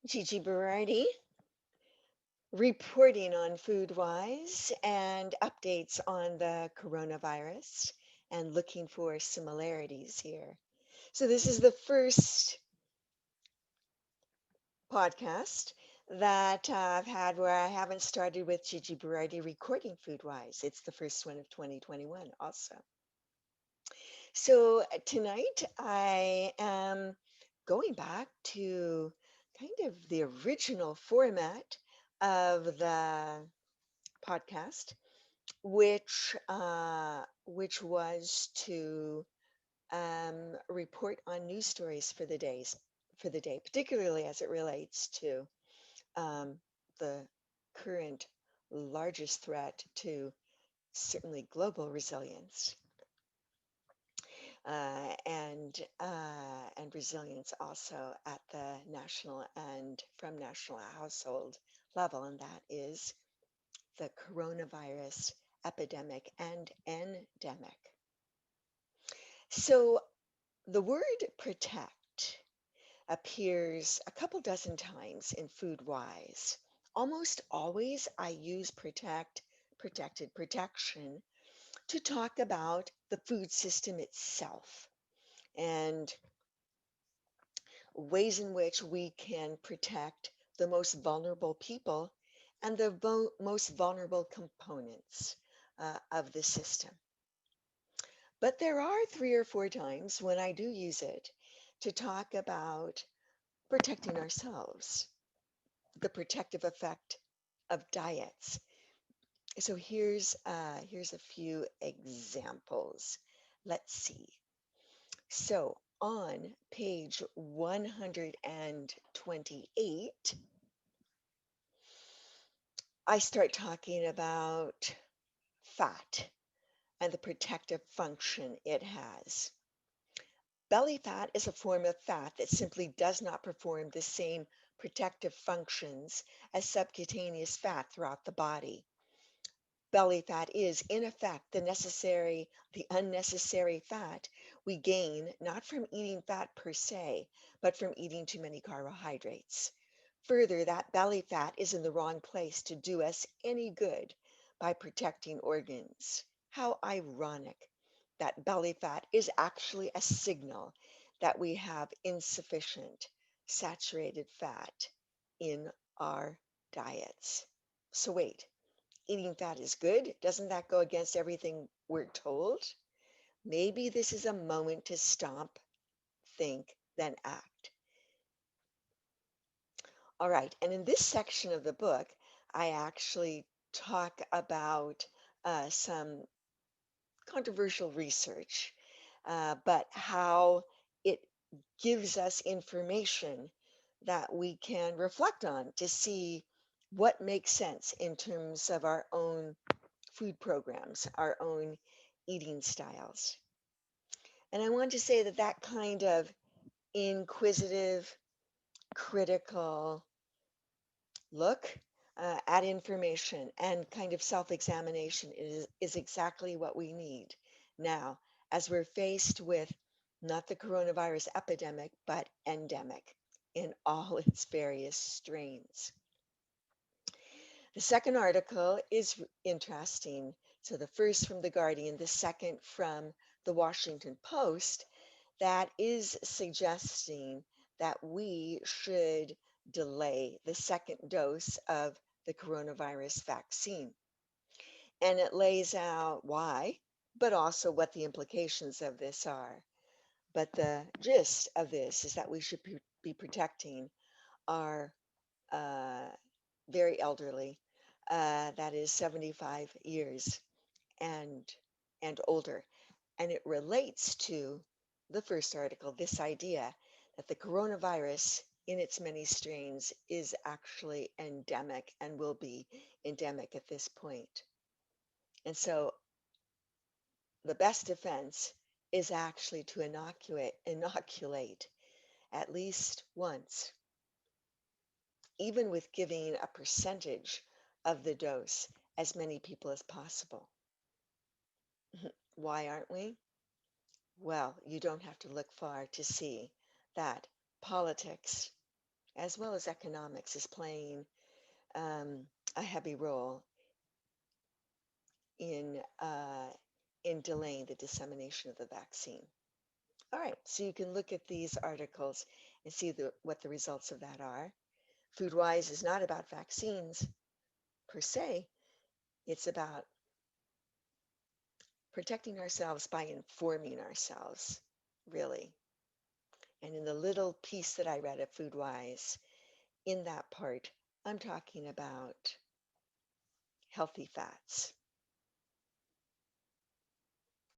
Gigi Berardi reporting on FoodWise and updates on the coronavirus and looking for similarities here. So, this is the first podcast that I've had where I haven't started with Gigi Berardi recording FoodWise. It's the first one of 2021, also. So, tonight I am going back to kind of the original format of the podcast, which was to report on news stories for the day, particularly as it relates to um, the current largest threat to certainly global resilience and resilience also at the national and from national household level, and that is the coronavirus epidemic and endemic. So the word protect appears a couple dozen times in FoodWise. Almost always I use protected, protection to talk about the food system itself and ways in which we can protect the most vulnerable people and the most vulnerable components of the system. But there are three or four times when I do use it to talk about protecting ourselves, the protective effect of diets. So here's a few examples. Let's see. So on page 128, I start talking about fat and the protective function it has. Belly fat is a form of fat that simply does not perform the same protective functions as subcutaneous fat throughout the body. Belly fat is, in effect, the unnecessary fat we gain not from eating fat per se, but from eating too many carbohydrates. Further, that belly fat is in the wrong place to do us any good by protecting organs. How ironic that belly fat is actually a signal that we have insufficient saturated fat in our diets. So, wait, eating fat is good? Doesn't that go against everything we're told? Maybe this is a moment to stop, think, then act. All right. And in this section of the book, I actually talk about some controversial research, but how it gives us information that we can reflect on to see what makes sense in terms of our own food programs, our own eating styles. And I want to say that that kind of inquisitive, critical look at information and kind of self examination is exactly what we need now as we're faced with not the coronavirus epidemic, but endemic in all its various strains. The second article is interesting. So the first from The Guardian, the second from The Washington Post, that is suggesting that we should delay the second dose of the coronavirus vaccine. And it lays out why, but also what the implications of this are. But the gist of this is that we should be protecting our uh, very elderly, that is 75 years and and older. And it relates to the first article, this idea that the coronavirus in its many strains is actually endemic and will be endemic at this point. And so the best defense is actually to inoculate at least once, even with giving a percentage of the dose as many people as possible. Why aren't we? Well, you don't have to look far to see that politics as well as economics, is playing um, a heavy role in uh, in delaying the dissemination of the vaccine. All right, so you can look at these articles and see what the results of that are. FoodWise is not about vaccines per se. It's about protecting ourselves by informing ourselves, really. And in the little piece that I read at FoodWise, in that part, I'm talking about healthy fats.